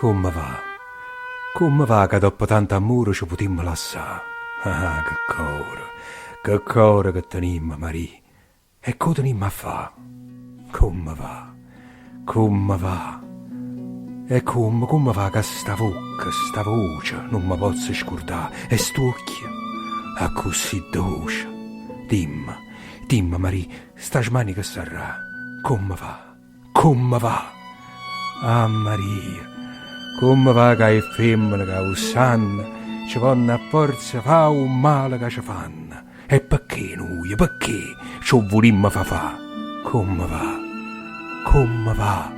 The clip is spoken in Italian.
Come va? Come va che dopo tanto amore ci potemmo lasciare? Ah, che cuore che tenimmo, Maria. E che tenimmo a fa? Come va? Come va? E come va che sta bocca, sta voce non mi posso scordare? E st'occhio, è così dolce. Dimmi, Maria, sta smani che sarà? Come va? Come va? Ah, Maria, come va che è femmina che ussanno ci vanno a forza fa un male che ci fanno? E perché noi, perché ci volimmo fa? Come va? Come va?